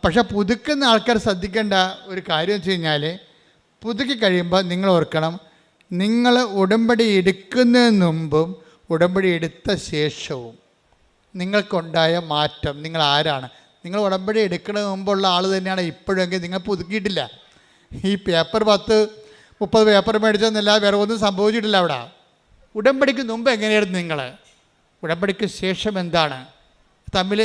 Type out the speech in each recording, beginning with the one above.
പക്ഷെ പുതുക്കുന്ന ആൾക്കാർ ശ്രദ്ധിക്കേണ്ട ഒരു കാര്യം വെച്ച് കഴിഞ്ഞാൽ, പുതുക്കി കഴിയുമ്പോൾ നിങ്ങൾ ഓർക്കണം, നിങ്ങൾ ഉടമ്പടി എടുക്കുന്നതിന് മുമ്പും ഉടമ്പടി എടുത്ത ശേഷവും നിങ്ങൾക്കുണ്ടായ മാറ്റം, നിങ്ങൾ ആരാണ്. നിങ്ങൾ ഉടമ്പടി എടുക്കുന്നതിന് മുമ്പുള്ള ആൾ തന്നെയാണ് ഇപ്പോഴെങ്കിൽ നിങ്ങൾ പുതുക്കിയിട്ടില്ല. ഈ പേപ്പർ 10-30 പേപ്പർ മേടിച്ചെന്നല്ലാതെ വേറെ ഒന്നും സംഭവിച്ചിട്ടില്ല അവിടെ. ഉടമ്പടിക്ക് മുമ്പ് എങ്ങനെയായിരുന്നു നിങ്ങൾ, ഉടമ്പടിക്ക് ശേഷം എന്താണ്, തമ്മിൽ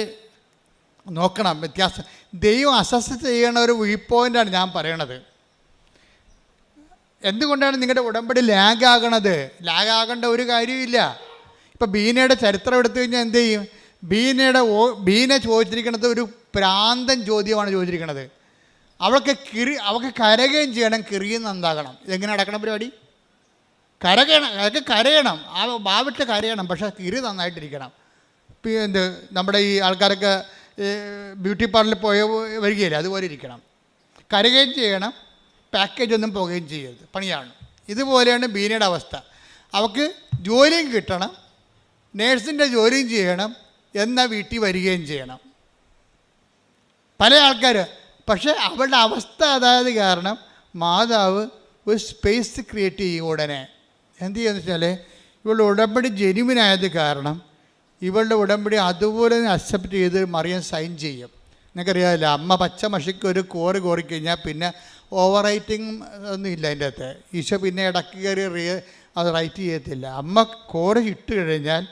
നോക്കണം വ്യത്യാസം. ദൈവം അസസ് ചെയ്യണ ഒരു വ്യൂ പോയിൻ്റാണ് ഞാൻ പറയണത്. എന്തുകൊണ്ടാണ് നിങ്ങളുടെ ഉടമ്പടി ലാഗാകണത്? ലാഗാകേണ്ട ഒരു കാര്യമില്ല. ഇപ്പോൾ ബീനയുടെ ചരിത്രം എടുത്തു കഴിഞ്ഞാൽ എന്ത് ചെയ്യും? ബീനെ ചോദിച്ചിരിക്കുന്നത് ഒരു പ്രാന്തൻ ചോദ്യമാണ് ചോദിച്ചിരിക്കുന്നത്. അവൾക്ക് കരകയും ചെയ്യണം, കിറിയും നന്നാകണം. ഇതെങ്ങനെ നടക്കണം പരിപാടി? കരയണം, ആ ഭാവിട്ട് കരയണം, പക്ഷേ കിറി നന്നായിട്ടിരിക്കണം. നമ്മുടെ ഈ ആൾക്കാരൊക്കെ ബ്യൂട്ടി പാർലറിൽ വരികയില്ല, അതുപോലെ ഇരിക്കണം. കരകയും ചെയ്യണം, പാക്കേജ് ഒന്നും പോകുകയും ചെയ്യരുത്, പണിയാണ്. ഇതുപോലെയാണ് ബീനയുടെ അവസ്ഥ. അവൾക്ക് ജോലിയും കിട്ടണം, നേഴ്സിൻ്റെ ജോലിയും ചെയ്യണം, എന്നാൽ വീട്ടിൽ വരികയും ചെയ്യണം. പല ആൾക്കാർ പക്ഷേ അവളുടെ അവസ്ഥ അതായത് കാരണം മാതാവ് ഒരു സ്പേസ് ക്രിയേറ്റ് ചെയ്യും. ഉടനെ എന്ത് ചെയ്യുമെന്ന് വെച്ചാൽ, ഇവളുടെ ഉടമ്പടി ജെനുവിനായത് കാരണം ഇവളുടെ ഉടമ്പടി അതുപോലെ തന്നെ അക്സെപ്റ്റ് ചെയ്ത് മറിയം സൈൻ ചെയ്യും. നിങ്ങൾക്കറിയാമല്ലോ, അമ്മ പച്ച മഷിക്ക് ഒരു കോറിക്കഴിഞ്ഞാൽ പിന്നെ ഓവർ റൈറ്റിംഗ് ഒന്നും ഇല്ല അതിൻ്റെ അകത്ത്. ഈശോ പിന്നെ ഇടയ്ക്ക് കയറി അത് റൈറ്റ് ചെയ്യത്തില്ല. അമ്മ കോറി ഇട്ട് കഴിഞ്ഞാൽ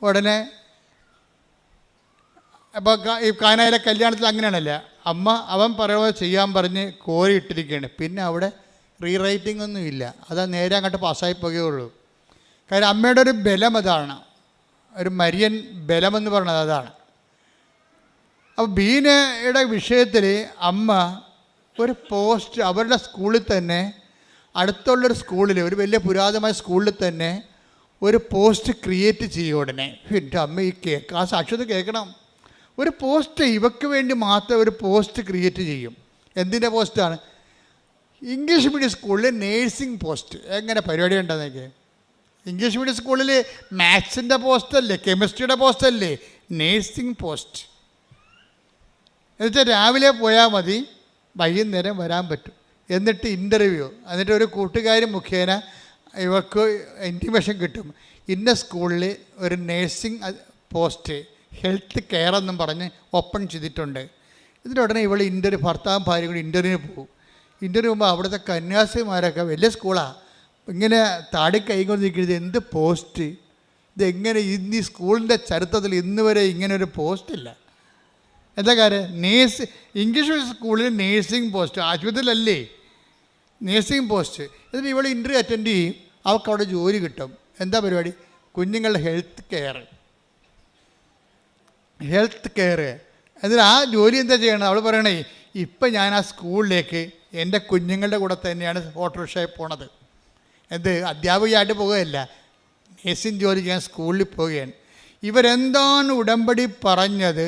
ഉടനെ, അപ്പോൾ ഈ കാനായിലെ കല്യാണത്തിൽ അങ്ങനെയാണല്ല, അവൻ പറയുമ്പോൾ ചെയ്യാൻ പറഞ്ഞ് കോരി ഇട്ടിരിക്കുകയാണ്. പിന്നെ അവിടെ റീറൈറ്റിംഗ് ഒന്നും ഇല്ല, അത് നേരെ അങ്ങോട്ട് പാസ്സായി പോകുകയുള്ളൂ. കാര്യം അമ്മയുടെ ഒരു ബലം അതാണ്, ഒരു മരിയൻ ബലമെന്ന് പറയുന്നത് അതാണ്. അപ്പോൾ ബീനയുടെ വിഷയത്തിൽ അമ്മ ഒരു പോസ്റ്റ് അവരുടെ സ്കൂളിൽ തന്നെ, അടുത്തുള്ളൊരു സ്കൂളിൽ, ഒരു വലിയ പുരാതനമായ സ്കൂളിൽ തന്നെ ഒരു പോസ്റ്റ് ക്രിയേറ്റ് ചെയ്യും. ഉടനെ എൻ്റെ അമ്മ ആ സാക്ഷ്യത കേൾക്കണം. ഒരു പോസ്റ്റ് ഇവയ്ക്ക് വേണ്ടി മാത്രം ഒരു പോസ്റ്റ് ക്രിയേറ്റ് ചെയ്യും. എന്തിൻ്റെ പോസ്റ്റാണ്? ഇംഗ്ലീഷ് മീഡിയം സ്കൂളിൽ നേഴ്സിംഗ് പോസ്റ്റ്. എങ്ങനെ പരിപാടി ഉണ്ടെന്നൊക്കെ. ഇംഗ്ലീഷ് മീഡിയം സ്കൂളിൽ മാത്സിൻ്റെ പോസ്റ്റല്ലേ, കെമിസ്ട്രിയുടെ പോസ്റ്റല്ലേ, നേഴ്സിംഗ് പോസ്റ്റ്. എന്നുവെച്ചാൽ രാവിലെ പോയാൽ മതി, വൈകുന്നേരം വരാൻ പറ്റും. എന്നിട്ട് ഇൻ്റർവ്യൂ, എന്നിട്ട് ഒരു കൂട്ടുകാരി മുഖേന ഇവർക്ക് ഇൻറ്റിമേഷൻ കിട്ടും. ഇന്ന സ്കൂളിൽ ഒരു നേഴ്സിംഗ് പോസ്റ്റ്, ഹെൽത്ത് കെയർ എന്നും പറഞ്ഞ് ഓപ്പൺ ചെയ്തിട്ടുണ്ട്. ഇതിനുടനെ ഇവൾ ഭർത്താവും ഭാര്യയും കൂടി ഇൻ്റർവ്യൂവിന് പോകും. ഇൻ്റർവ്യൂ പോകുമ്പോൾ അവിടുത്തെ കന്യാസിമാരൊക്കെ, വലിയ സ്കൂളാണ്, ഇങ്ങനെ താടി കൈകൊണ്ടിരിക്കുന്നത്, എന്ത് പോസ്റ്റ് ഇതെങ്ങനെ, ഈ സ്കൂളിൻ്റെ ചരിത്രത്തിൽ ഇന്ന് വരെ ഇങ്ങനെ ഒരു പോസ്റ്റില്ല. എന്താ കാര്യം? ഇംഗ്ലീഷ് സ്കൂളിൽ നേഴ്സിംഗ് പോസ്റ്റ്, ആശുപത്രിയിലല്ലേ നേഴ്സിംഗ് പോസ്റ്റ്. എന്നിട്ട് ഇവൾ ഇൻ്റർവ്യൂ അറ്റൻഡ് ചെയ്യും, അവൾക്ക് അവിടെ ജോലി കിട്ടും. എന്താ പരിപാടി? കുഞ്ഞുങ്ങളുടെ ഹെൽത്ത് കെയർ. എന്നിട്ട് ആ ജോലി എന്താ ചെയ്യണം? അവൾ പറയണേ, ഇപ്പം ഞാൻ ആ സ്കൂളിലേക്ക് എൻ്റെ കുഞ്ഞുങ്ങളുടെ കൂടെ തന്നെയാണ് ഓട്ടോറിക്ഷയിൽ പോണത്. അധ്യാപികയായിട്ട് പോകുകയല്ല, നേഴ്സിംഗ് ജോലി ചെയ്യാൻ സ്കൂളിൽ പോവുകയാണ്. ഇവരെന്താണ് ഉടമ്പടി പറഞ്ഞത്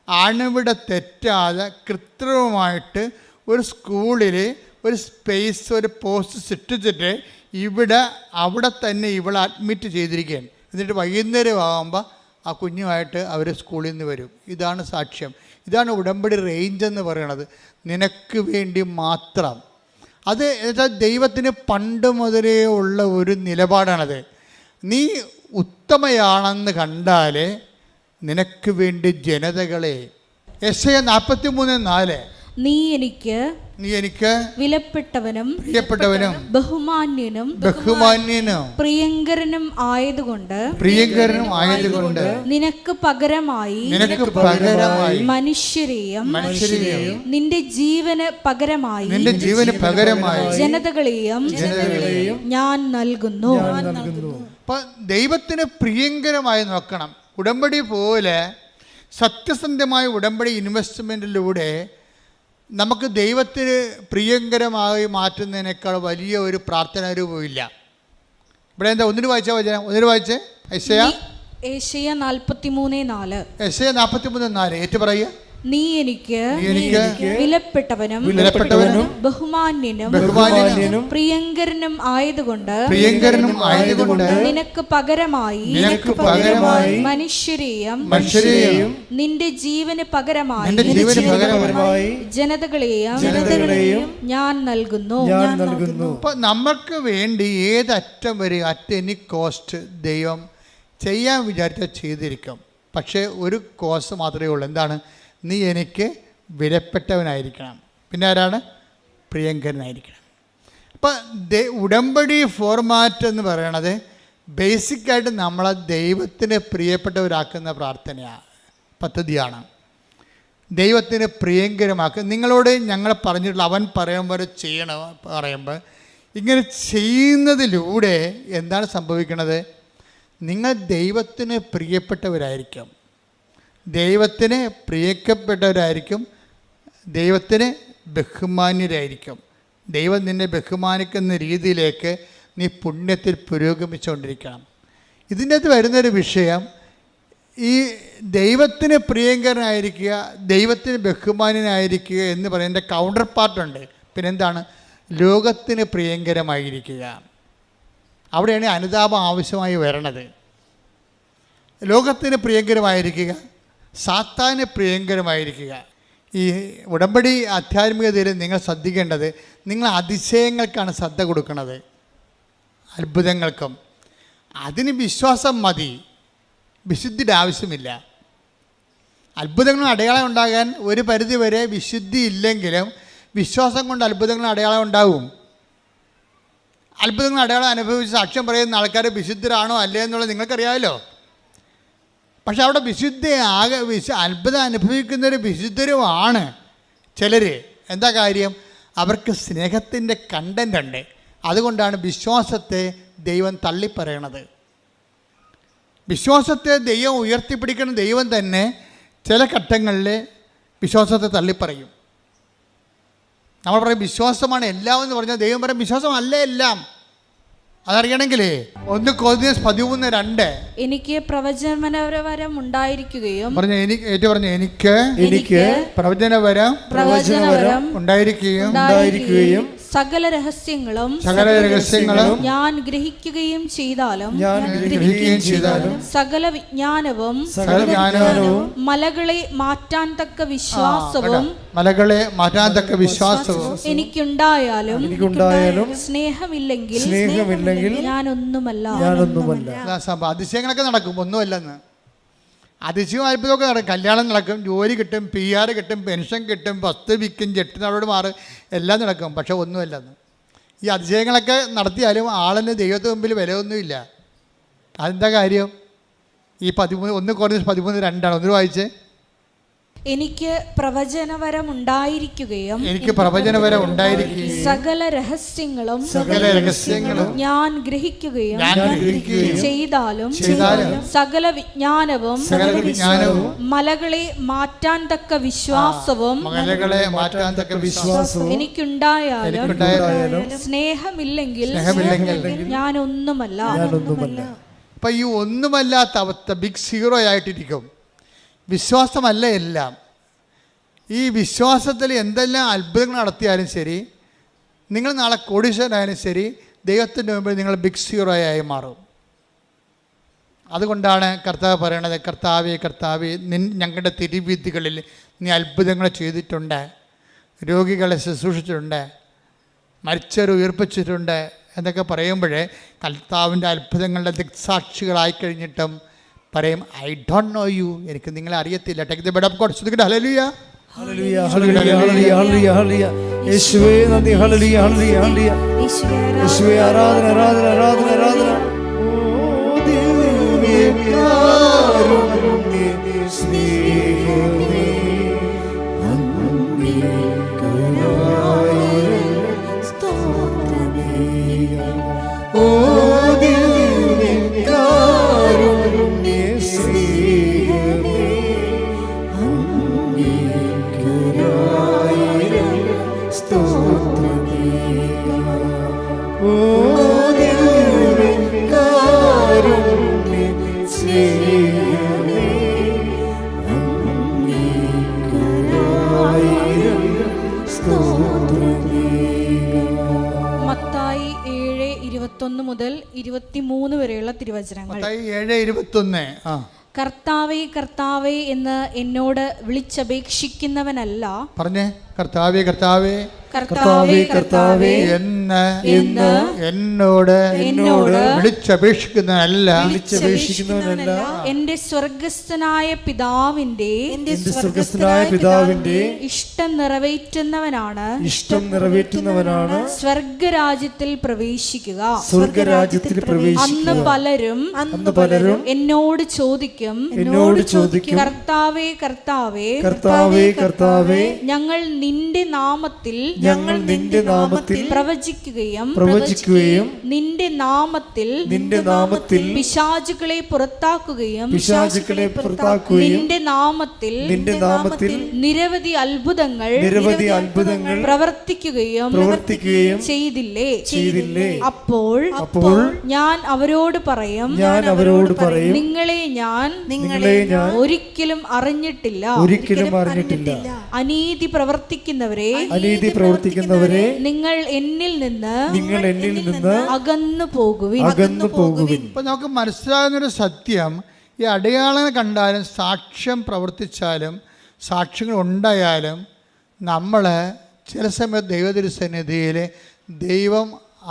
അണുവിടെ തെറ്റാതെ കൃത്രിമമായിട്ട് ഒരു സ്കൂളിൽ ഒരു സ്പേസ്, ഒരു പോസ്റ്റ് സൃഷ്ടിച്ചിട്ട് അവിടെ തന്നെ ഇവളെ അഡ്മിറ്റ് ചെയ്തിരിക്കുകയാണ്. എന്നിട്ട് വൈകുന്നേരം ആകുമ്പോൾ ആ കുഞ്ഞുമായിട്ട് അവർ സ്കൂളിൽ നിന്ന് വരും. ഇതാണ് സാക്ഷ്യം. ഇതാണ് ഉടമ്പടി റേഞ്ച് എന്ന് പറയുന്നത്, നിനക്ക് വേണ്ടി മാത്രം. അത് എന്നുവെച്ചാൽ ദൈവത്തിന് പണ്ട് മുതലേ ഉള്ള ഒരു നിലപാടാണത്. നീ ഉത്തമയാണെന്ന് കണ്ടാൽ നിനക്ക് വേണ്ടി ജനതകളെ. യെശയ്യാ 43:4, നീ എനിക്ക് വിലപ്പെട്ടവനും ബഹുമാന്യനും പ്രിയങ്കരനും ആയതുകൊണ്ട് നിനക്ക് പകരമായി മനുഷ്യരെയും നിന്റെ ജീവന് പകരമായി ജനതകളെയും ഞാൻ നൽകുന്നു. ദൈവത്തിന് പ്രിയങ്കരമായി നോക്കണം. ഉടമ്പടി പോലെ സത്യസന്ധമായ ഉടമ്പടി ഇൻവെസ്റ്റ്മെൻറ്റിലൂടെ നമുക്ക് ദൈവത്തിന് പ്രിയങ്കരമായി മാറ്റുന്നതിനേക്കാൾ വലിയ ഒരു പ്രാർത്ഥനാ രൂപമില്ല. ഇവിടെ എന്താ? ഒന്നിന് വായിച്ചേ യെശയ്യാ 43:4. യെശയ്യാ 43:4 ഏറ്റു പറയുക. നീ എനിക്ക് വിലപ്പെട്ടവനും ബഹുമാന്യനും പ്രിയങ്കരനും ആയതുകൊണ്ട് നിനക്ക് പകരമായി മനുഷ്യരെയും നിന്റെ ജീവന് പകരമായി ജനതകളെയും ഞാൻ നൽകുന്നു. അപ്പൊ നമുക്ക് വേണ്ടി ഏതറ്റം വരെ അറ്റ് എനി കോസ്റ്റ് ദൈവം ചെയ്യാൻ വിചാരിച്ചാൽ ചെയ്തിരിക്കും. പക്ഷേ ഒരു കോസ്റ്റ് മാത്രമേ ഉള്ളൂ. എന്താണ്? നീ എനിക്ക് വിലപ്പെട്ടവനായിരിക്കണം. പിന്നെ ആരാണ്? പ്രിയങ്കരനായിരിക്കണം. അപ്പം ഉടമ്പടി ഫോർമാറ്റ് എന്ന് പറയണത് ബേസിക്കായിട്ട് നമ്മളെ ദൈവത്തിന് പ്രിയപ്പെട്ടവരാക്കുന്ന പ്രാർത്ഥനയാണ്, പദ്ധതിയാണ്. ദൈവത്തിന് പ്രിയങ്കരമാക്കുക. നിങ്ങളോട് ഞങ്ങൾ പറഞ്ഞിട്ടുള്ള അവൻ പറയുമ്പോൾ ചെയ്യണം പറയുമ്പോൾ ഇങ്ങനെ ചെയ്യുന്നതിലൂടെ എന്താണ് സംഭവിക്കുന്നത്? നിങ്ങൾ ദൈവത്തിന് പ്രിയപ്പെട്ടവരായിരിക്കും, ദൈവത്തിന് പ്രിയപ്പെട്ടവരായിരിക്കും, ദൈവത്തിന് ബഹുമാന്യരായിരിക്കും. ദൈവം നിന്നെ ബഹുമാനിക്കുന്ന രീതിയിലേക്ക് നീ പുണ്യത്തിൽ പുരോഗമിച്ചുകൊണ്ടിരിക്കണം. ഇതിൻ്റെ അകത്ത് വരുന്നൊരു വിഷയം, ഈ ദൈവത്തിന് പ്രിയങ്കരനായിരിക്കുക, ദൈവത്തിന് ബഹുമാന്യനായിരിക്കുക എന്ന് പറയുന്നതിൻ്റെ കൗണ്ടർ പാർട്ടുണ്ട്. പിന്നെന്താണ്? ലോകത്തിന് പ്രിയങ്കരമായിരിക്കുക. അവിടെയാണ് അനുതാപം ആവശ്യമായി വരണത്. ലോകത്തിന് പ്രിയങ്കരമായിരിക്കുക, സാത്താന് പ്രിയങ്കരമായിരിക്കുക. ഈ ഉടമ്പടി ആധ്യാത്മികതയിൽ നിങ്ങൾ ശ്രദ്ധിക്കേണ്ടത്, നിങ്ങൾ അതിശയങ്ങൾക്കാണ് ശ്രദ്ധ കൊടുക്കുന്നത്, അത്ഭുതങ്ങൾക്കും. അതിന് വിശ്വാസം മതി, വിശുദ്ധിയുടെ ആവശ്യമില്ല. അത്ഭുതങ്ങളും അടയാളം ഉണ്ടാകാൻ ഒരു പരിധി വരെ വിശുദ്ധി ഇല്ലെങ്കിലും വിശ്വാസം കൊണ്ട് അത്ഭുതങ്ങളും അടയാളം ഉണ്ടാവും. അത്ഭുതങ്ങൾ അടയാളം അനുഭവിച്ച് സാക്ഷ്യം പറയുന്ന ആൾക്കാർ വിശുദ്ധരാണോ അല്ലേ എന്നുള്ളത് നിങ്ങൾക്കറിയാമല്ലോ. പക്ഷെ അവിടെ അത്ഭുതം അനുഭവിക്കുന്നവർ വിശുദ്ധരുമാണ് ചിലർ. എന്താ കാര്യം? അവർക്ക് സ്നേഹത്തിൻ്റെ കണ്ടൻ്റ് ഉണ്ട്. അതുകൊണ്ടാണ് വിശ്വാസത്തെ ദൈവം തള്ളിപ്പറയണത്. വിശ്വാസത്തെ ദൈവം ഉയർത്തിപ്പിടിക്കുന്ന ദൈവം തന്നെ ചില ഘട്ടങ്ങളിൽ വിശ്വാസത്തെ തള്ളിപ്പറയും. നമ്മൾ പറയും വിശ്വാസമാണ് എല്ലാം എന്ന് പറഞ്ഞാൽ ദൈവം പറയും വിശ്വാസമല്ല എല്ലാം. അതറിയണമെങ്കിലേ 1 Corinthians 13:2 എനിക്ക് പ്രവചനവരം ഉണ്ടായിരിക്കുകയും എനിക്ക് പ്രവചനവരം ഉണ്ടായിരിക്കുകയും സകല രഹസ്യങ്ങളും ഞാൻ ഗ്രഹിക്കുകയും ചെയ്താലും സകല വിജ്ഞാനവും മലകളെ മാറ്റാൻ തക്ക വിശ്വാസവും എനിക്കുണ്ടായാലും സ്നേഹമില്ലെങ്കിൽ ഞാനൊന്നുമല്ല. അതിശയങ്ങളൊക്കെ നടക്കും, ഒന്നുമല്ലെന്ന്. അതിശയവും അത്ഭുതമൊക്കെ നടക്കും. കല്യാണം നടക്കും, ജോലി കിട്ടും, PR കിട്ടും, പെൻഷൻ കിട്ടും, വസ്തു വിൽക്കും, ജെട്ടിനോട് മാറും, എല്ലാം നടക്കും. പക്ഷെ ഒന്നുമല്ലെന്ന്. ഈ അതിശയങ്ങളൊക്കെ നടത്തിയാലും ആളിന് ദൈവത്തിന് മുമ്പിൽ വിലയൊന്നുമില്ല. അതെന്താ കാര്യം? ഈ 1 Corinthians 13:2 ഒന്ന് വായിച്ചേ. എനിക്ക് പ്രവചനവരം ഉണ്ടായിരിക്കുകയും സകല രഹസ്യങ്ങളും ഞാൻ ഗ്രഹിക്കുകയും ചെയ്താലും സകല വിജ്ഞാനവും മലകളെ മാറ്റാൻ തക്ക വിശ്വാസവും എനിക്കുണ്ടായാലും സ്നേഹമില്ലെങ്കിൽ ഞാനൊന്നുമല്ല. അപ്പം ഈ ഒന്നുമല്ലാത്ത അവസ്ഥ ബിഗ് സീറോ ആയിട്ടിരിക്കും. വിശ്വാസമല്ല എല്ലാം. ഈ വിശ്വാസത്തിൽ എന്തെല്ലാം അത്ഭുതങ്ങൾ നടത്തിയാലും ശരി, നിങ്ങൾ നാളെ കോടീശ്വരനായാലും ശരി, ദൈവത്തിൻ്റെ മുമ്പിൽ നിങ്ങൾ ബിഗ് സീറോ ആയി മാറും. അതുകൊണ്ടാണ് കർത്താവ് പറയണത്, കർത്താവേ ഞങ്ങളുടെ തിരുവീഥികളിൽ നീ അത്ഭുതങ്ങൾ ചെയ്തിട്ടുണ്ട്, രോഗികളെ ശുശ്രൂഷിച്ചിട്ടുണ്ട്, മരിച്ചവരെ ഉയർപ്പിച്ചിട്ടുണ്ട് എന്നൊക്കെ പറയുമ്പോഴേ കർത്താവിൻ്റെ അത്ഭുതങ്ങളുടെ ദിക്സാക്ഷികളായി കഴിഞ്ഞിട്ടും പറയും ഐ ഡോണ്ട് നോ യു, എനിക്ക് നിങ്ങളെ അറിയത്തില്ല. Take the bed of God. ശ്രദ്ധിക്കട്ടെ. Hallelujah hallelujah hallelujah hallelujah hallelujah. യേശുവേ നന്ദി. Hallelujah hallelujah hallelujah. യേശുവേ ആരാധന ആരാധന ആരാധന ആരാധന. ഓ ദിവ്യകാരുണ്യ സ്നേഹമേ സ്തോത്രമേ. ഓ 21 മുതൽ 23 വരെയുള്ള തിരുവചനങ്ങൾ. മത്തായി 7:21. കർത്താവേ കർത്താവേ എന്ന് എന്നോട് വിളിച്ചപേക്ഷിക്കുന്നവനല്ല. പറഞ്ഞേ, കർത്താവേ കർത്താവേ കർത്താവേ കർത്താവേ എന്ന് എന്നോട് വിളിച്ചപേക്ഷിക്കുന്നവനല്ല എന്റെ സ്വർഗസ്ഥനായ പിതാവിന്റെ ഇഷ്ടം നിറവേറ്റുന്നവനാണ് സ്വർഗരാജ്യത്തിൽ പ്രവേശിക്കുക. അന്ന് പലരും എന്നോട് ചോദിക്കും, കർത്താവേ കർത്താവേ കർത്താവേ ഞങ്ങൾ നിന്റെ നാമത്തിൽ പ്രവചിക്കുകയും നിന്റെ നാമത്തിൽ പിശാചുകളെ പുറത്താക്കുകയും നിന്റെ നാമത്തിൽ നിരവധി അത്ഭുതങ്ങൾ പ്രവർത്തിക്കുകയും ചെയ്തില്ലേ? അപ്പോൾ ഞാൻ അവരോട് പറയും, നിങ്ങളെ ഞാൻ ഒരിക്കലും അറിഞ്ഞിട്ടില്ല. അനീതി പ്രവർത്തിക്കുന്നവരെ നിങ്ങൾ എന്നിൽ നിന്ന് അകന്നു പോകുവിൻ. ഇപ്പൊ നമുക്ക് മനസ്സിലാകുന്നൊരു സത്യം, ഈ അടയാളങ്ങൾ കണ്ടാലും സാക്ഷ്യം പ്രവർത്തിച്ചാലും സാക്ഷ്യങ്ങൾ ഉണ്ടായാലും നമ്മൾ ചില സമയത്ത് ദൈവതിരുസന്നിധിയിൽ ദൈവം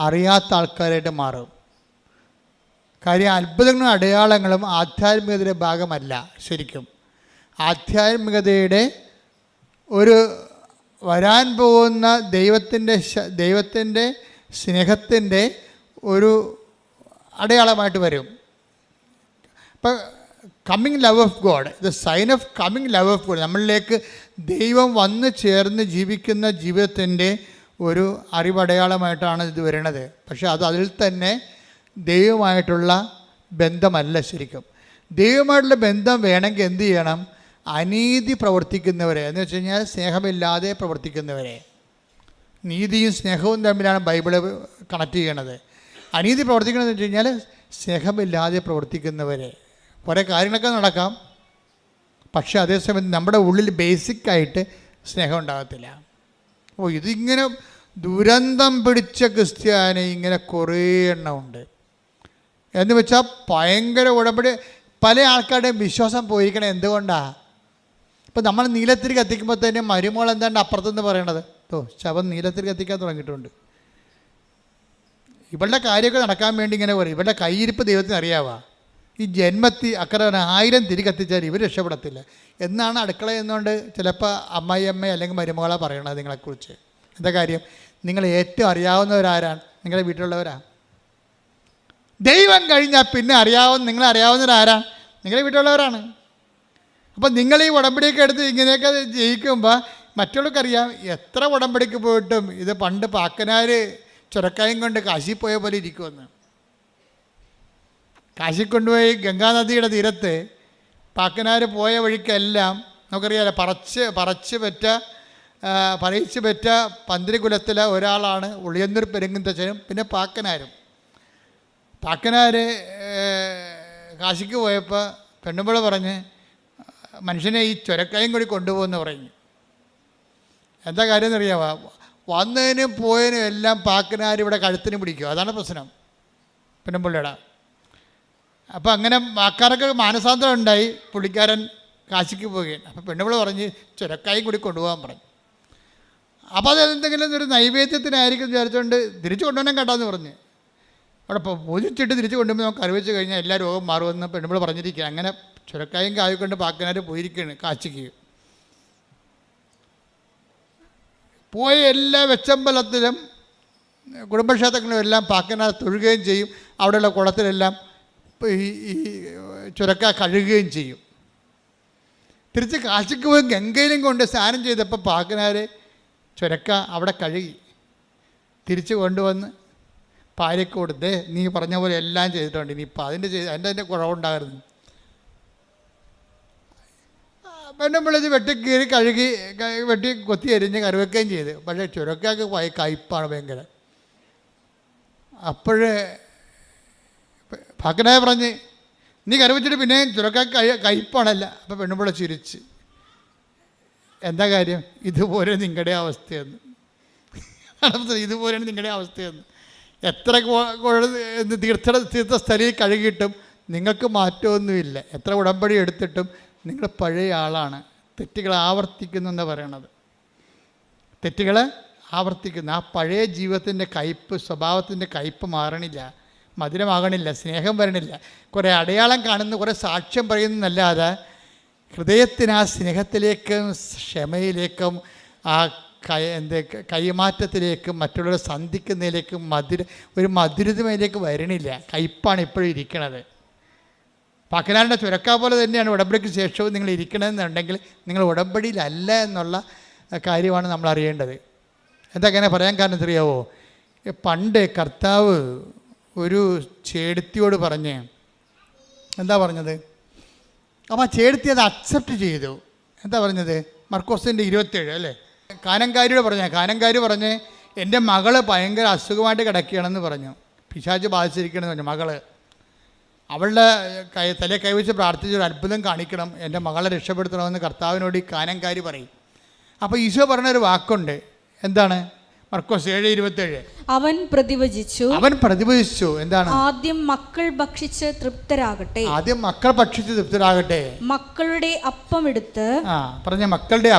അറിയാത്ത ആൾക്കാരായിട്ട് മാറും. കാര്യം അത്ഭുതങ്ങളും അടയാളങ്ങളും ആധ്യാത്മികതയുടെ ഭാഗമല്ല. ശരിക്കും ആധ്യാത്മികതയുടെ ഒരു വരാൻ പോകുന്ന ദൈവത്തിൻ്റെ സ്നേഹത്തിൻ്റെ ഒരു അടയാളമായിട്ട് വരും. ഇപ്പം coming love of God, the sign of coming love of God, നമ്മളിലേക്ക് ദൈവം വന്ന് ചേർന്ന് ജീവിക്കുന്ന ജീവിതത്തിൻ്റെ ഒരു അറിവടയാളമായിട്ടാണ് ഇത് വരുന്നത്. പക്ഷേ അതിൽ തന്നെ ദൈവമായിട്ടുള്ള ബന്ധമല്ല. ശരിക്കും ദൈവമായിട്ടുള്ള ബന്ധം വേണമെങ്കിൽ എന്ത് ചെയ്യണം? അനീതി പ്രവർത്തിക്കുന്നവരെ എന്ന് വെച്ച് കഴിഞ്ഞാൽ സ്നേഹമില്ലാതെ പ്രവർത്തിക്കുന്നവരെ. നീതിയും സ്നേഹവും തമ്മിലാണ് ബൈബിള് കണക്ട് ചെയ്യണത്. അനീതി പ്രവർത്തിക്കണമെന്ന് വെച്ച് കഴിഞ്ഞാൽ സ്നേഹമില്ലാതെ പ്രവർത്തിക്കുന്നവരെ. കുറേ കാര്യങ്ങളൊക്കെ നടക്കാം, പക്ഷേ അതേസമയം നമ്മുടെ ഉള്ളിൽ ബേസിക്കായിട്ട് സ്നേഹം ഉണ്ടാകത്തില്ല. അപ്പോൾ ഇതിങ്ങനെ ദുരന്തം പിടിച്ച ക്രിസ്ത്യാനി ഇങ്ങനെ കുറേ എണ്ണം ഉണ്ട്. എന്ന് വെച്ചാൽ ഭയങ്കര ഉടമ്പടി. പല ആൾക്കാരുടെയും വിശ്വാസം പോയിരിക്കണത് എന്തുകൊണ്ടാണ്? ഇപ്പം നമ്മൾ നീലത്തിരി കത്തിക്കുമ്പോൾ തന്നെ മരുമോൾ എന്താണ്ട് അപ്പുറത്തുനിന്ന് പറയണത്, ശവം നീലത്തിരി കത്തിക്കാൻ തുടങ്ങിയിട്ടുണ്ട്. ഇവളുടെ കാര്യമൊക്കെ നടക്കാൻ വേണ്ടി ഇങ്ങനെ പറയും. ഇവളുടെ കയ്യിരിപ്പ് ദൈവത്തിന് അറിയാവാ. ഈ ജന്മത്തി അക്കറെ 1000 തിരി കത്തിച്ചാൽ ഇവർ രക്ഷപ്പെടത്തില്ല എന്നാണ് അടുക്കള എന്നുകൊണ്ട് ചിലപ്പോൾ അമ്മ അല്ലെങ്കിൽ മരുമകളെ പറയണത് നിങ്ങളെക്കുറിച്ച്. എന്താ കാര്യം? നിങ്ങൾ ഏറ്റവും അറിയാവുന്നവരാരാണ്? നിങ്ങളുടെ വീട്ടിലുള്ളവരാ. ദൈവം കഴിഞ്ഞാൽ പിന്നെ നിങ്ങളെ അറിയാവുന്നവരാരാണ്? നിങ്ങളുടെ വീട്ടിലുള്ളവരാണ്. അപ്പം നിങ്ങൾ ഈ ഉടമ്പടിയൊക്കെ എടുത്ത് ഇങ്ങനെയൊക്കെ ജയിക്കുമ്പോൾ മറ്റുള്ളവർക്കറിയാം എത്ര ഉടമ്പടിക്ക് പോയിട്ടും ഇത് പണ്ട് പാക്കനാർ ചുരക്കായും കൊണ്ട് കാശി പോയ പോലെ ഇരിക്കുമെന്ന്. കാശി കൊണ്ടുപോയി ഗംഗാനദിയുടെ തീരത്ത് പാക്കനാർ പോയ വഴിക്കെല്ലാം നമുക്കറിയാമല്ലോ പറയിച്ച് പെറ്റ പന്തിരികുലത്തിലെ ഒരാളാണ് ഉളിയന്നൂർ പെരുങ്ങുന്തച്ഛനും പിന്നെ പാക്കനാരും. പാക്കനാർ കാശിക്ക് പോയപ്പോൾ പെണ്ണുമ്പോൾ പറഞ്ഞ് മനുഷ്യനെ ഈ ചുരക്കായും കൂടി കൊണ്ടുപോകുമെന്ന് പറഞ്ഞു. എന്താ കാര്യം എന്നറിയാമോ? വന്നതിനും പോയതിനും എല്ലാം പാക്കനാർ ഇവിടെ കഴുത്തിന് പിടിക്കും. അതാണ് പ്രശ്നം പെണ്ണുമ്പിള്ളയുടെ. അപ്പോൾ അങ്ങനെ ആൾക്കാരൊക്കെ മാനസാന്തരം ഉണ്ടായി. പുള്ളിക്കാരൻ കാശിക്ക് പോവുകയാണ്. അപ്പോൾ പെണ്ണുമ്പിള്ള പറഞ്ഞ് ചുരക്കായും കൂടി കൊണ്ടുപോകാൻ പറഞ്ഞു. അപ്പോൾ അത് എന്തെങ്കിലും ഒരു നൈവേദ്യത്തിനായിരിക്കും വിചാരിച്ചുകൊണ്ട് തിരിച്ചു കൊണ്ടുപോകാൻ കേട്ടാന്ന് പറഞ്ഞ് അവിടെ പൂജിച്ചിട്ട് തിരിച്ചു കൊണ്ടുപോയി നമുക്ക് അറിവിച്ച് കഴിഞ്ഞാൽ എല്ലാ രോഗം മാറുമെന്ന് പെണ്ണുമ്പിള്ള പറഞ്ഞിരിക്കുക. അങ്ങനെ ചുരക്കായും കായ്ക്കൊണ്ട് പാക്കനാർ പോയിരിക്കുകയാണ് കാശിക്ക്. പോയ എല്ലാ വെച്ചമ്പലത്തിലും കുടുംബക്ഷേത്രങ്ങളിലും എല്ലാം പാക്കനാർ തൊഴുകയും ചെയ്യും. അവിടെയുള്ള കുളത്തിലെല്ലാം ഈ ചുരക്ക കഴുകുകയും ചെയ്യും. തിരിച്ച് കാശിക്ക് പോയി ഗംഗയിലും കൊണ്ട് സ്നാനം ചെയ്തപ്പോൾ പാക്കനാർ ചുരക്ക അവിടെ കഴുകി തിരിച്ച് കൊണ്ടുവന്ന് ഭാര്യയ്ക്ക് കൊടുത്തേ നീ പറഞ്ഞ പോലെ എല്ലാം ചെയ്തിട്ടുണ്ട്, ഇനിയിപ്പോൾ അതിൻ്റെ കുറവുണ്ടായിരുന്നു. പെണ്ണുമ്പിളിച്ച് വെട്ടിക്കീറി കഴുകി വെട്ടി കൊത്തി എരിഞ്ഞ് കറിവെക്കുകയും ചെയ്ത്. പക്ഷേ ചുരക്കാക്ക് കയ്പ്പാണ് ഭയങ്കര. അപ്പോഴേ പാക്കനായ പറഞ്ഞ് നീ കറിവെച്ചിട്ട് പിന്നെ ചുരക്കാക്ക് കയ്പ്പാണല്ല. അപ്പോൾ പെണ്ണുമ്പിള ചിരിച്ച്. എന്താ കാര്യം? ഇതുപോലെ നിങ്ങളുടെ അവസ്ഥയെന്ന്. ഇതുപോലെയാണ് നിങ്ങളുടെ അവസ്ഥയെന്ന്. എത്ര തീർത്ഥസ്ഥലിൽ കഴുകിയിട്ടും നിങ്ങൾക്ക് മാറ്റമൊന്നുമില്ല. എത്ര ഉടമ്പടി എടുത്തിട്ടും നിങ്ങൾ പഴയ ആളാണ്. തെറ്റുകൾ ആവർത്തിക്കുന്നു എന്ന് പറയണത്. തെറ്റുകൾ ആവർത്തിക്കുന്നു. ആ പഴയ ജീവിതത്തിൻ്റെ കയ്പ്, സ്വഭാവത്തിൻ്റെ കയ്പ് മാറണില്ല, മധുരമാകണില്ല, സ്നേഹം വരണില്ല. കുറേ അടയാളം കാണുന്നു, കുറേ സാക്ഷ്യം പറയുന്നതല്ലാതെ ഹൃദയത്തിന് ആ സ്നേഹത്തിലേക്കും ക്ഷമയിലേക്കും ആ കൈമാറ്റത്തിലേക്കും മറ്റുള്ളവരെ സന്ധിക്കുന്നതിലേക്കും ഒരു മധുരതയിലേക്ക് വരണില്ല. കയ്പാണ് ഇപ്പോഴും ഇരിക്കണത്. പാക്കനാടിൻ്റെ ചുരക്ക പോലെ തന്നെയാണ് ഉടമ്പടിക്ക് ശേഷവും നിങ്ങൾ ഇരിക്കണമെന്നുണ്ടെങ്കിൽ നിങ്ങൾ ഉടമ്പടിയിലല്ല എന്നുള്ള കാര്യമാണ് നമ്മൾ അറിയേണ്ടത്. എന്താ അങ്ങനെ പറയാൻ കാരണം അറിയാവോ? പണ്ട് കർത്താവ് ഒരു ചേടത്തിയോട് പറഞ്ഞ് എന്താ പറഞ്ഞത്? അപ്പം ആ ചേടത്തി അത് അക്സെപ്റ്റ് ചെയ്തു. എന്താ പറഞ്ഞത്? മർക്കോസിൻ്റെ 27 അല്ലേ? കാനങ്കാരി പറഞ്ഞ് എൻ്റെ മകള് ഭയങ്കര അസുഖമായിട്ട് കിടക്കുകയാണെന്ന് പറഞ്ഞു. പിശാച് ബാധിച്ചിരിക്കണമെന്ന് പറഞ്ഞു. മകള് അവളുടെ തലയെ കൈവച്ച് പ്രാർത്ഥിച്ചൊരു അത്ഭുതം കാണിക്കണം, എൻ്റെ മകളെ രക്ഷപ്പെടുത്തണമെന്ന് കർത്താവിനോട് ഈ കാനങ്കാരി പറയും. അപ്പോൾ ഈശോ പറഞ്ഞൊരു വാക്കുണ്ട്. എന്താണ്? മർക്കോസ് 7:27. അവൻ പ്രതിവചിച്ചു. എന്താണ്? ആദ്യം മക്കൾ ഭക്ഷിച്ച് തൃപ്തരാകട്ടെ. മക്കളുടെ അപ്പമെടുത്ത് മക്കളുടെ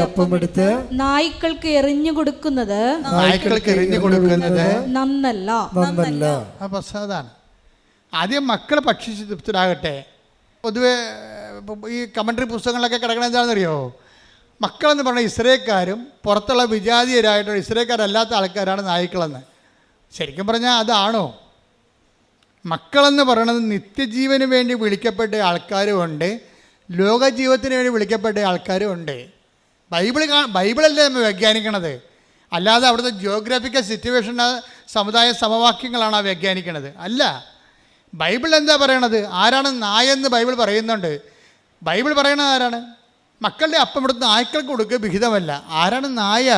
അപ്പമെടുത്ത് നായ്ക്കൾക്ക് എറിഞ്ഞു കൊടുക്കുന്നത് നന്നല്ല. അതാണ്. ആദ്യം മക്കൾ ഭക്ഷിച്ച് തൃപ്തരാകട്ടെ. പൊതുവെ ഈ കമൻട്രി പുസ്തകങ്ങളിലൊക്കെ കിടക്കണത് എന്താണെന്നറിയോ? മക്കളെന്ന് പറഞ്ഞാൽ ഇസ്രായേൽക്കാരും പുറത്തുള്ള വിജാതീയരായിട്ടുള്ള ഇസ്രായേൽക്കാരല്ലാത്ത ആൾക്കാരാണ് നായ്ക്കളെന്ന്. ശരിക്കും പറഞ്ഞാൽ അതാണോ? മക്കളെന്ന് പറയുന്നത് നിത്യജീവന് വേണ്ടി വിളിക്കപ്പെട്ട ആൾക്കാരുമുണ്ട്, ലോകജീവിതത്തിന് വേണ്ടി വിളിക്കപ്പെട്ട ആൾക്കാരുമുണ്ട്. ബൈബിളല്ലേ നമ്മൾ വ്യാഖ്യാനിക്കണത്, അല്ലാതെ അവിടുത്തെ ജിയോഗ്രാഫിക്കൽ സിറ്റുവേഷൻ സമുദായ സമവാക്യങ്ങളാണ് ആ വ്യാഖ്യാനിക്കണത്. അല്ല, ബൈബിൾ എന്താ പറയണത്? ആരാണ് നായെന്ന് ബൈബിൾ പറയുന്നുണ്ട്. ബൈബിൾ പറയണത് ആരാണ്? മക്കളുടെ അപ്പം എടുത്ത് നായ്ക്കൾക്ക് കൊടുക്കുക വിഹിതമല്ല. ആരാണ് നായ?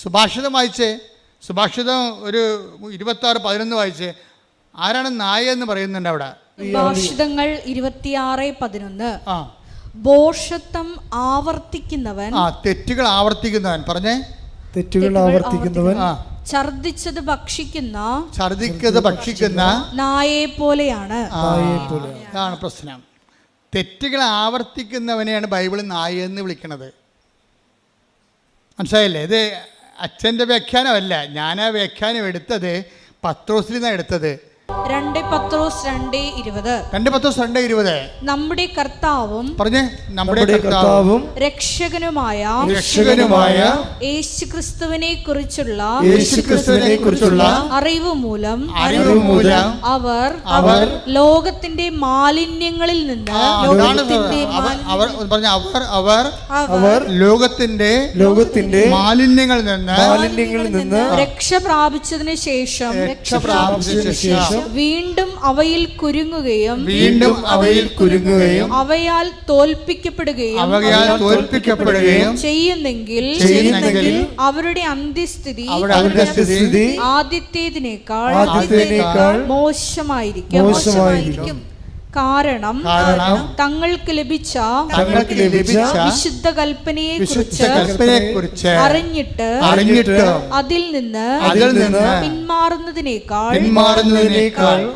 സുഭാഷിതം വായിച്ചേ. സുഭാഷിതം ഒരു 26:11 വായിച്ചേ. ആരാണ് നായ എന്ന് പറയുന്നുണ്ട് അവിടെ? സുഭാഷിതങ്ങൾ 26:11. ഭോഷത്വം ആവർത്തിക്കുന്നവൻ, തെറ്റുകൾ ആവർത്തിക്കുന്നവൻ. പറഞ്ഞേ, തെറ്റുകൾ ആവർത്തിക്കുന്നവൻ ഛർദിച്ചത് ഭക്ഷിക്കുന്ന നായയെ പോലെയാണ്. അതാണ് പ്രശ്നം. തെറ്റുകൾ ആവർത്തിക്കുന്നവനെയാണ് ബൈബിൾ നായ എന്ന് വിളിക്കുന്നത്. മനസ്സിലായില്ലേ? ഇത് അച്ഛൻ്റെ വ്യാഖ്യാനമല്ല, ഞാൻ ആ വ്യാഖ്യാനം എടുത്തത് പത്രോസിൽ നിന്നാണ് എടുത്തത്. 2 പത്രോസ് 2:20. നമ്മുടെ കർത്താവും രക്ഷകനുമായ യേശുക്രിസ്തുവിനെ കുറിച്ചുള്ള അറിവ് മൂലം അവർ ലോകത്തിന്റെ മാലിന്യങ്ങളിൽ നിന്ന് ലോകത്തിന്റെ മാലിന്യങ്ങളിൽ നിന്ന് രക്ഷ പ്രാപിച്ചതിന് ശേഷം വീണ്ടും അവയിൽ കുരുങ്ങുകയും അവയാൽ തോൽപ്പിക്കപ്പെടുകയും ചെയ്യുന്നെങ്കിൽ അവരുടെ അന്ത്യസ്ഥിതി ആദ്യത്തേതിനേക്കാൾ മോശമായിരിക്കും. കാരണം തങ്ങൾക്ക് ലഭിച്ച വിശുദ്ധ കൽപ്പനയെ കുറിച്ച് അറിഞ്ഞിട്ട് അതിൽ നിന്ന് പിന്മാറുന്നതിനേക്കാൾ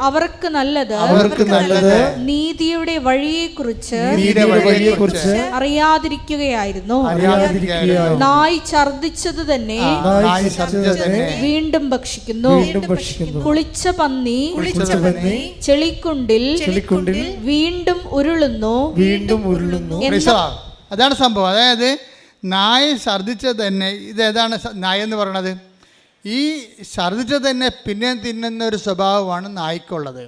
അവർക്ക് നല്ലത് നീതിയുടെ വഴിയെക്കുറിച്ച് അറിയാതിരിക്കുകയായിരുന്നു. നായ് ഛർദിച്ചത് തന്നെ വീണ്ടും ഭക്ഷിക്കുന്നു. കുളിച്ച പന്നി ചെളിക്കുണ്ടിൽ വീണ്ടും ഉരുളുന്നു. അതാണ് സംഭവം. അതായത് നായ ഛർദിച്ചത് തന്നെ, ഇതേതാണ് നായ എന്ന് പറയണത്? ഈ ഛർദിച്ചത് തന്നെ പിന്നെ തിന്നുന്ന ഒരു സ്വഭാവമാണ് നായ്ക്കുള്ളത്.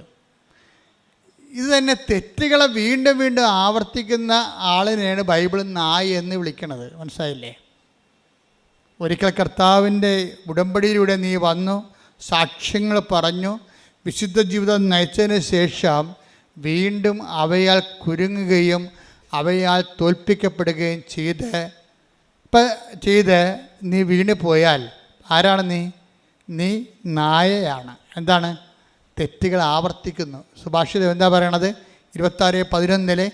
ഇത് തന്നെ തെറ്റുകളെ വീണ്ടും വീണ്ടും ആവർത്തിക്കുന്ന ആളിനെയാണ് ബൈബിൾ നായ എന്ന് വിളിക്കണത്. മനസ്സിലായില്ലേ? ഒരിക്കൽ കർത്താവിൻ്റെ ഉടമ്പടിയിലൂടെ നീ വന്നു, സാക്ഷ്യങ്ങൾ പറഞ്ഞു, വിശുദ്ധ ജീവിതം നയിച്ചതിന് ശേഷം വീണ്ടും അവയാൽ കുരുങ്ങുകയും അവയാൽ തോൽപ്പിക്കപ്പെടുകയും ചെയ്ത് നീ വീണ് പോയാൽ ആരാണ് നീ നായയാണ്. എന്താണ്? തെറ്റുകൾ ആവർത്തിക്കുന്നു. സുഭാഷിതം എന്താ പറയണത്? 26:11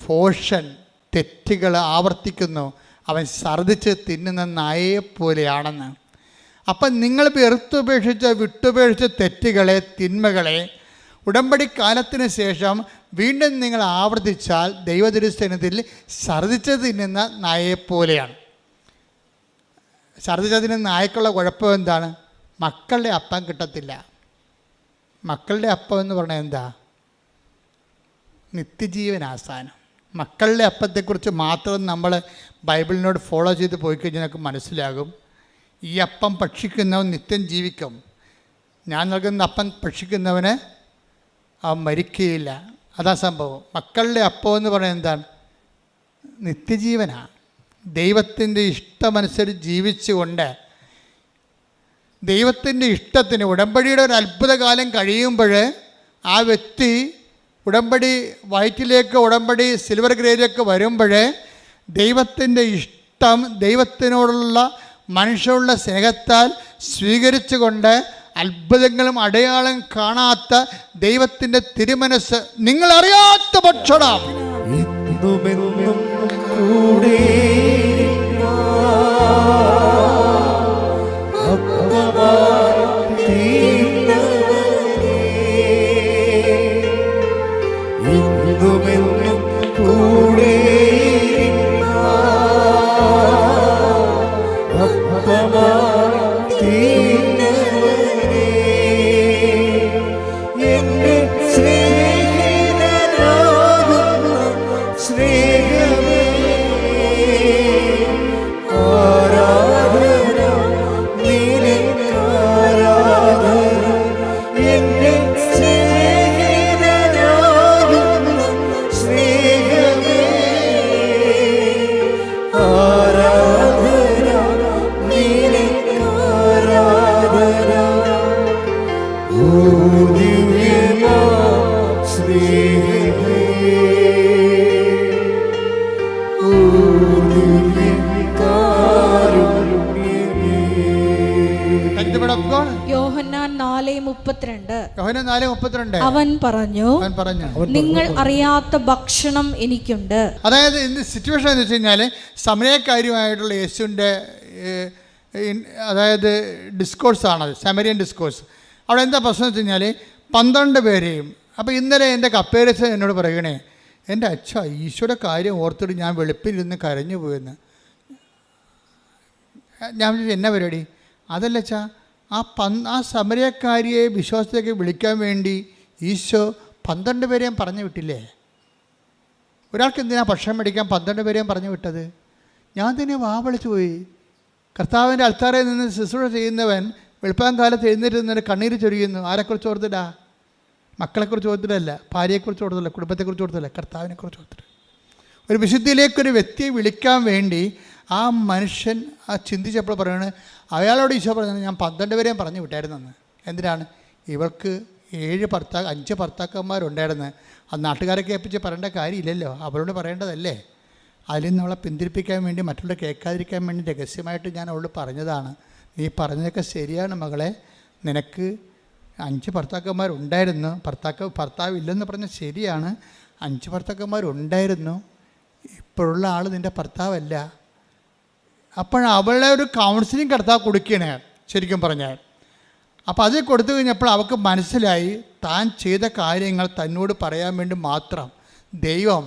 ഭോഷൻ തെറ്റുകൾ ആവർത്തിക്കുന്നു, അവൻ ഛർദിച്ച് തിന്നുന്ന നായയെപ്പോലെയാണെന്ന്. അപ്പം നിങ്ങൾ വെറുത്തുപേക്ഷിച്ച വിട്ടുപേക്ഷിച്ച തെറ്റുകളെ, തിന്മകളെ ഉടമ്പടി കാലത്തിന് ശേഷം വീണ്ടും നിങ്ങൾ ആവർത്തിച്ചാൽ ദൈവതിരുസന്നിധിയിൽ ഛർദ്ദിച്ച് തിന്നുന്ന നായയെപ്പോലെയാണ്. ഛർദ്ദിച്ച് തിന്നുന്ന നായക്കുള്ള കുഴപ്പം എന്താണ്? മക്കളുടെ അപ്പം കിട്ടത്തില്ല. മക്കളുടെ അപ്പം എന്ന് പറഞ്ഞാൽ എന്താ? നിത്യജീവനാസാനം. മക്കളുടെ അപ്പത്തെക്കുറിച്ച് മാത്രം നമ്മൾ ബൈബിളിനോട് ഫോളോ ചെയ്ത് പോയി കഴിഞ്ഞാൽ നമുക്ക് മനസ്സിലാകും, ഈ അപ്പം ഭക്ഷിക്കുന്നവൻ നിത്യം ജീവിക്കും. ഞാൻ നൽകുന്ന അപ്പം ഭക്ഷിക്കുന്നവന് അവൻ മരിക്കുകയില്ല. അതാ സംഭവം. മക്കളുടെ അപ്പം എന്ന് പറയുന്നത് എന്താണ്? നിത്യജീവനാണ്. ദൈവത്തിൻ്റെ ഇഷ്ടമനുസരിച്ച് ജീവിച്ചുകൊണ്ട് ദൈവത്തിൻ്റെ ഇഷ്ടത്തിന് ഉടമ്പടിയുടെ ഒരു അത്ഭുതകാലം കഴിയുമ്പോൾ ആ വ്യക്തി ഉടമ്പടി വയറ്റിലേക്ക്, ഉടമ്പടി സിൽവർ ഗ്രേഡിലേക്ക് വരുമ്പോൾ ദൈവത്തിൻ്റെ ഇഷ്ടം, ദൈവത്തിനോടുള്ള മനുഷ്യനുള്ള സ്നേഹത്താൽ സ്വീകരിച്ചുകൊണ്ട് അത്ഭുതങ്ങളും അടയാളം കാണാത്ത ദൈവത്തിൻ്റെ തിരുമനസ് നിങ്ങളറിയാത്ത ഭക്ഷണം കൂടെ അവൻ പറഞ്ഞു, നിങ്ങൾ അറിയാത്ത ഭക്ഷണം എനിക്കുണ്ട്. അതായത് ഇന്ന് സിറ്റുവേഷൻ എന്ന് വെച്ച് കഴിഞ്ഞാൽ സമരക്കാരിയുമായിട്ടുള്ള യേശുവിൻ്റെ അതായത് ഡിസ്കോഴ്സാണത്, സമരിയൻ ഡിസ്കോഴ്സ്. അവിടെ എന്താ പ്രശ്നം വെച്ച് കഴിഞ്ഞാൽ 12 പേരെയും. അപ്പോൾ ഇന്നലെ എൻ്റെ കപ്പേരസ് എന്നോട് പറയണേ, എൻ്റെ അച്ഛ ഈശോയുടെ കാര്യം ഓർത്തിട്ട് ഞാൻ വെളുപ്പിലിരുന്ന് കരഞ്ഞു പോയെന്ന്. ഞാൻ വിളിച്ചു, എന്നാ പരിപാടി? അതല്ല അച്ഛാ, ആ സമരക്കാരിയെ വിശ്വാസത്തിലേക്ക് വിളിക്കാൻ വേണ്ടി ഈശോ 12 പേരെയും പറഞ്ഞു വിട്ടില്ലേ? ഒരാൾക്ക് എന്തിനാ ഭക്ഷണം മേടിക്കാൻ 12 പേരെയും പറഞ്ഞു വിട്ടത്? ഞാൻ തന്നെ വിളിച്ചു പോയി. കർത്താവിൻ്റെ അൾത്താരയിൽ നിന്ന് ശുശ്രൂഷ ചെയ്യുന്നവൻ വെളുപ്പാൻ കാലത്ത് എഴുന്നേറ്റ് കണ്ണീര് ചൊരിയുന്നു. ആരെക്കുറിച്ച് ഓർത്തിട്ടാ? മക്കളെക്കുറിച്ച് ഓർത്തിട്ടല്ല, ഭാര്യയെക്കുറിച്ച് ഓർത്തില്ല, കുടുംബത്തെക്കുറിച്ച് ഓർത്തില്ല, കർത്താവിനെക്കുറിച്ച് ഓർത്തിട്ട്. ഒരു വിശുദ്ധിയിലേക്കൊരു വ്യക്തിയെ വിളിക്കാൻ വേണ്ടി ആ മനുഷ്യൻ ചിന്തിച്ചപ്പോൾ പറയുന്നത്, അയാളോട് ഈശോ പറഞ്ഞത് ഞാൻ 12 പേരെയും പറഞ്ഞു വിട്ടായിരുന്നെന്ന്. എന്തിനാണ്? ഇവൾക്ക് 5 ഭർത്താക്കന്മാരുണ്ടായിരുന്നു. അത് നാട്ടുകാരെ കേൾപ്പിച്ച് പറയേണ്ട കാര്യമില്ലല്ലോ, അവളോട് പറയേണ്ടതല്ലേ. അതിൽ നിന്ന് അവളെ പിന്തിരിപ്പിക്കാൻ വേണ്ടി, മറ്റുള്ള കേൾക്കാതിരിക്കാൻ വേണ്ടി രഹസ്യമായിട്ട് ഞാൻ അവളോട് പറഞ്ഞതാണ്. നീ പറഞ്ഞതൊക്കെ ശരിയാണ് മകളെ, നിനക്ക് 5 ഭർത്താക്കന്മാരുണ്ടായിരുന്നു. ഭർത്താവ് ഇല്ലെന്ന് പറഞ്ഞാൽ ശരിയാണ്, 5 ഭർത്താക്കന്മാരുണ്ടായിരുന്നു. ഇപ്പോഴുള്ള ആൾ നിൻ്റെ ഭർത്താവല്ല. അപ്പോൾ അവളെ ഒരു കൗൺസിലിംഗ് കർത്താവ് കൊടുക്കുകയാണ് ശരിക്കും പറഞ്ഞാൽ. അപ്പോൾ അത് കൊടുത്തു കഴിഞ്ഞപ്പോൾ അവൾക്ക് മനസ്സിലായി, താൻ ചെയ്ത കാര്യങ്ങൾ തന്നോട് പറയാൻ വേണ്ടി മാത്രം ദൈവം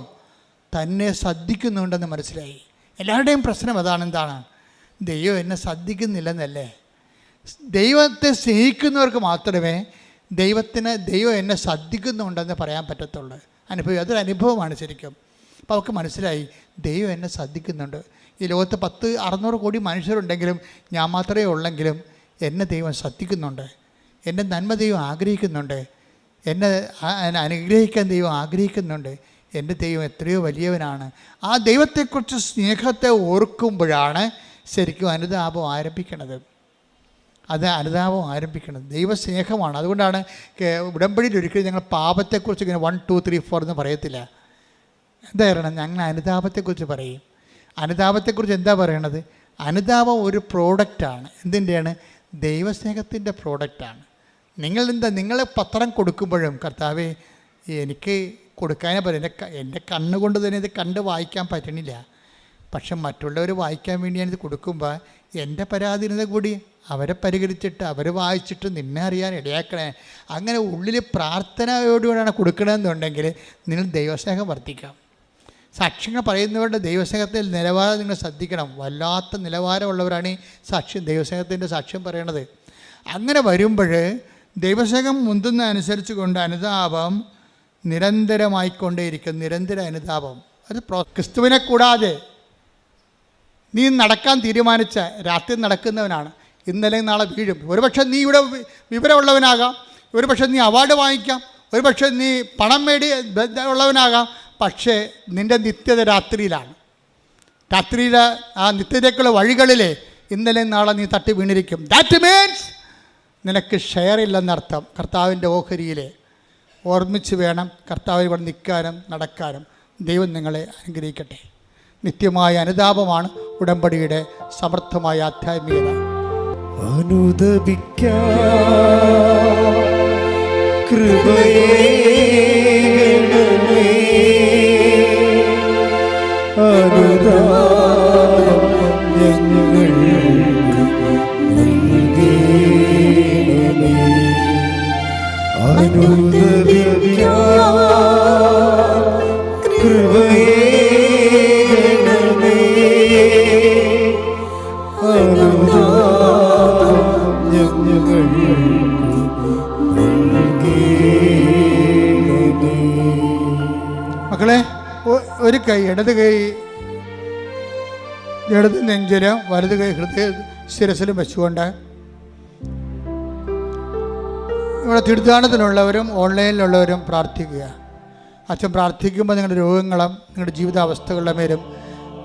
തന്നെ ശ്രദ്ധിക്കുന്നുണ്ടെന്ന് മനസ്സിലായി. എല്ലാവരുടെയും പ്രശ്നം അതാണ്. എന്താണ്? ദൈവം എന്നെ ശ്രദ്ധിക്കുന്നില്ലെന്നല്ലേ. ദൈവത്തെ സ്നേഹിക്കുന്നവർക്ക് മാത്രമേ ദൈവം എന്നെ ശ്രദ്ധിക്കുന്നുണ്ടെന്ന് പറയാൻ പറ്റത്തുള്ളൂ. അതൊരു അനുഭവമാണ് ശരിക്കും. അപ്പോൾ അവൾക്ക് മനസ്സിലായി, ദൈവം എന്നെ ശ്രദ്ധിക്കുന്നുണ്ട്. ഈ ലോകത്ത് 600 കോടി മനുഷ്യരുണ്ടെങ്കിലും ഞാൻ മാത്രമേ ഉള്ളെങ്കിലും എന്നെ ദൈവം ശ്രദ്ധിക്കുന്നുണ്ട്. എൻ്റെ നന്മ ദൈവം ആഗ്രഹിക്കുന്നുണ്ട്. എന്നെ അനുഗ്രഹിക്കാൻ ദൈവം ആഗ്രഹിക്കുന്നുണ്ട്. എൻ്റെ ദൈവം എത്രയോ വലിയവനാണ്. ആ ദൈവത്തെക്കുറിച്ച് സ്നേഹത്തെ ഓർക്കുമ്പോഴാണ് ശരിക്കും അനുതാപം ആരംഭിക്കുന്നത്. അനുതാപം ആരംഭിക്കുന്നത് ദൈവസ്നേഹമാണ്. അതുകൊണ്ടാണ് ഉടമ്പടിയിൽ ഒരിക്കലും ഞങ്ങൾ പാപത്തെക്കുറിച്ച് ഇങ്ങനെ 1 2 3 4 എന്ന് പറയത്തില്ല. എന്താ പറയണം? ഞങ്ങൾ അനുതാപത്തെക്കുറിച്ച് പറയും. അനുതാപത്തെക്കുറിച്ച് എന്താ പറയണത്? അനുതാപം ഒരു പ്രോഡക്റ്റാണ്. എന്തിൻ്റെയാണ്? ദൈവസ്നേഹത്തിൻ്റെ പ്രോഡക്റ്റാണ്. നിങ്ങൾ പത്രം കൊടുക്കുമ്പോഴും കർത്താവേ എനിക്ക് കൊടുക്കാനേ പറയും, എൻ്റെ കണ്ണുകൊണ്ട് തന്നെ ഇത് കണ്ട് വായിക്കാൻ പറ്റണില്ല, പക്ഷെ മറ്റുള്ളവർ വായിക്കാൻ വേണ്ടി ഞാനിത് കൊടുക്കുമ്പോൾ എൻ്റെ പരാധീനത കൂടി അവരെ പരിഹരിച്ചിട്ട് അവർ വായിച്ചിട്ട് നിന്നെ അറിയാൻ ഇടയാക്കണേ. അങ്ങനെ ഉള്ളിൽ പ്രാർത്ഥനയോടുകൂടിയാണ് കൊടുക്കണമെന്നുണ്ടെങ്കിൽ നിങ്ങൾ ദൈവസ്നേഹം വർദ്ധിക്കാം. സാക്ഷ്യങ്ങൾ പറയുന്നവരുടെ ദൈവസ്നേഹത്തിൽ നിലവാരം നിങ്ങൾ ശ്രദ്ധിക്കണം. വല്ലാത്ത നിലവാരമുള്ളവരാണ് ഈ സാക്ഷ്യം, ദൈവസ്നേഹത്തിൻ്റെ സാക്ഷ്യം പറയണത്. അങ്ങനെ വരുമ്പോൾ ദൈവസ്നേഹം മുന്തുന്ന അനുസരിച്ച് കൊണ്ട് അനുതാപം നിരന്തരമായിക്കൊണ്ടേയിരിക്കും. നിരന്തര അനുതാപം അത് ക്രിസ്തുവിനെ കൂടാതെ നീ നടക്കാൻ തീരുമാനിച്ച രാത്രി നടക്കുന്നവനാണ്. ഇന്നലെ നാളെ വീഴും. ഒരുപക്ഷെ നീ ഇവിടെ വിവരമുള്ളവനാകാം, ഒരുപക്ഷെ നീ അവാർഡ് വാങ്ങിക്കാം, ഒരുപക്ഷെ നീ പണം ഉള്ളവനാകാം. പക്ഷേ നിൻ്റെ നിത്യത രാത്രിയിലാണ്. രാത്രിയിലെ ആ നിത്യതയ്ക്കുള്ള വഴികളിൽ ഇന്നലെ നാളെ നീ തട്ടി വീണിരിക്കും. ദാറ്റ് മീൻസ് നിനക്ക് ഷെയർ ഇല്ലെന്നർത്ഥം. കർത്താവിൻ്റെ ഓഹരിയിൽ ഓർമ്മിച്ച് വേണം കർത്താവിൽ ഇവിടെ നിൽക്കാനും നടക്കാനും. ദൈവം നിങ്ങളെ അനുഗ്രഹിക്കട്ടെ. നിത്യമായ അനുതാപമാണ് ഉടമ്പടിയുടെ സമർത്ഥമായ ആധ്യാത്മികത. മക്കളെ, ഒരു കൈ ഇടത് കൈ ഇടത് നെഞ്ചിലും വലത് കൈ ഹൃദയ ശിരസിലും വെച്ചുകൊണ്ട് ഇവിടെ തീർത്ഥാടനത്തിലുള്ളവരും ഓൺലൈനിലുള്ളവരും പ്രാർത്ഥിക്കുക. അച്ഛൻ പ്രാർത്ഥിക്കുമ്പോൾ നിങ്ങളുടെ രോഗങ്ങളും നിങ്ങളുടെ ജീവിതാവസ്ഥകളുടെ മേലും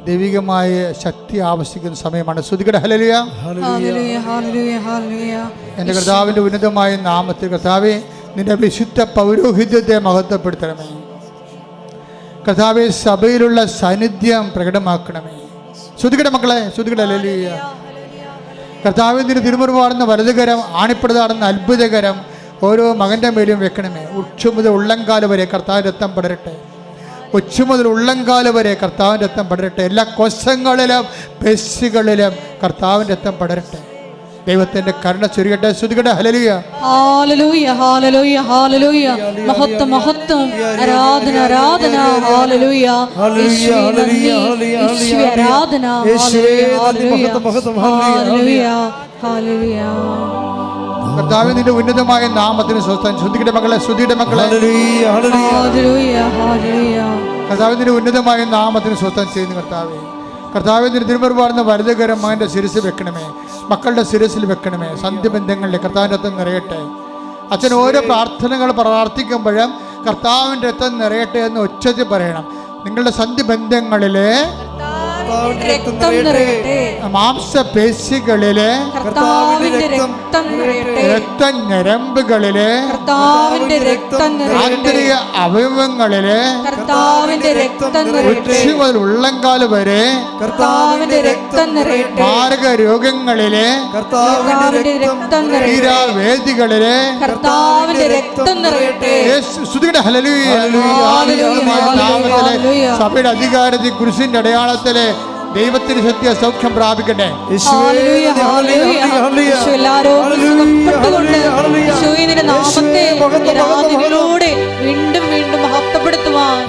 ദൈവികമായ ശക്തി ആവശ്യിക്കുന്ന സമയമാണ്. ശ്രുതികട ഹല്ലേലൂയ. എൻ്റെ കർത്താവിൻ്റെ ഉന്നതമായ നാമത്തിൽ കർത്താവേ, നിന്റെ വിശുദ്ധ പൗരോഹിത്യത്തെ മഹത്വപ്പെടുത്തണമേ. കർത്താവേ, സഭയിലുള്ള സാന്നിധ്യം പ്രകടമാക്കണമേ. ശ്രുതികട മക്കളെ, ശ്രുതികട ഹല്ലേലൂയ. കർത്താവേ, നിന്റെ തിരുമുറിവാടുന്ന വലതുകരം ആണിപ്പെടുതാടുന്ന അത്ഭുതകരം ഓരോ മകൻ്റെ മേലും വെക്കണമേ. ഉച്ച മുതൽ ഉള്ളംകാല് വരെ കർത്താവിൻ്റെ രക്തം പടരട്ടെ. ഉച്ച മുതൽ ഉള്ളംകാല് വരെ കർത്താവിൻ്റെ രക്തം പടരട്ടെ. എല്ലാ കോശങ്ങളിലും പേശികളിലും കർത്താവിൻ്റെ രക്തം പടരട്ടെ. ദൈവത്തിന്റെ കരുണ ചൊരിയട്ടെ. ശ്രുതികട ഹല്ലേലൂയ. Hallelujah, hallelujah, hallelujah. മഹത്വം, മഹത്വം, ആരാധന, ആരാധന. ഹല്ലേലൂയ. യേശുവേ നന്ദി, യേശുവേ ആരാധന. Hallelujah, hallelujah. കർത്താവേ, നിന്റെ ഉന്നതമായ നാമത്തിന് സ്വസ്ഥം. ശ്രുതിയുടെ മക്കളെ, ശ്രുതിയുടെ മക്കളെ, കർത്താവേ, നിന്റെ ഉന്നതമായ നാമത്തിന് സ്വസ്ഥം ചെയ്യുന്നു. കർത്താവേ, കർത്താവേ, നിന്റെ തിരുമുറിവാടുന്ന വലതുകരം മകൻ്റെ ശിരസ് വെക്കണമേ, മക്കളുടെ ശിരസിൽ വെക്കണമേ. സന്ധ്യബന്ധങ്ങളിലെ കർത്താവിൻ്റെ രക്തം നിറയട്ടെ. അച്ഛൻ ഓരോ പ്രാർത്ഥനകൾ പ്രാർത്ഥിക്കുമ്പോഴും കർത്താവിൻ്റെ രക്തം നിറയട്ടെ എന്ന് ഉച്ചത്തിൽ പറയണം. നിങ്ങളുടെ സന്ധിബന്ധങ്ങളിലെ മാംസപേശികളിലെ രക്തഞരമ്പുകളിലെ ആന്തരിക അവയവങ്ങളിലെ ഉച്ച മുതൽ ഉള്ളംകാല് വരെ മാരക രോഗങ്ങളിലെ തീരാവേദികളിലെ സഭയുടെ അധികാരത്തിൽ കുരിശിന്റെ അടയാളത്തിലെ ദൈവത്തിന് സത്യ സൗഖ്യം പ്രാപിക്കട്ടെ. വീണ്ടും വീണ്ടും മഹത്വപ്പെടുത്തുവാൻ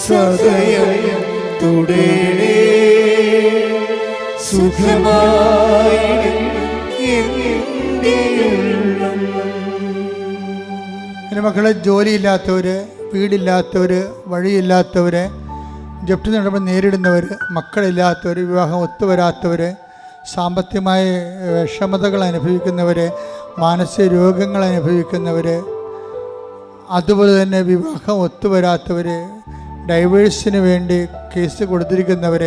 സദയം തുടേണേ സുഖമായി എൻ്റെ മക്കളെ, ജോലിയില്ലാത്തവർ, വീടില്ലാത്തവർ, വഴിയില്ലാത്തവർ, ജപ്തി നടപടി നേരിടുന്നവർ, മക്കളില്ലാത്തവർ, വിവാഹം ഒത്തുവരാത്തവർ, സാമ്പത്തികമായ വിഷമതകൾ അനുഭവിക്കുന്നവർ, മാനസിക രോഗങ്ങൾ അനുഭവിക്കുന്നവർ, അതുപോലെ തന്നെ വിവാഹം ഒത്തുവരാത്തവർ, ഡൈവേഴ്സിന് വേണ്ടി കേസ് കൊടുത്തിരിക്കുന്നവർ,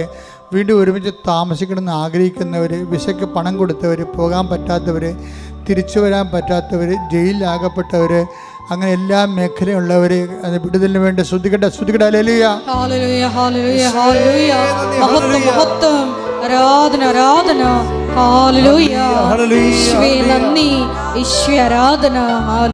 വീണ്ടും ഒരുമിച്ച് താമസിക്കണമെന്ന് ആഗ്രഹിക്കുന്നവർ, വിസയ്ക്ക് പണം കൊടുത്തവർ, പോകാൻ പറ്റാത്തവർ, തിരിച്ചു വരാൻ പറ്റാത്തവർ, ജയിലിലാകപ്പെട്ടവർ, അങ്ങനെ എല്ലാ മേഖലയുള്ളവർ അത് വിടുതലിന് വേണ്ടി ശ്രദ്ധിക്കട്ടെ. ഹല്ലേലൂയ. Hallelujah hallelujah hallelujah. മഹത്വം മഹത്വം. ആരാധന ആരാധന. ഹല്ലേലൂയ. യേശുവേ നന്ദി. യേശുവേ ആരാധന.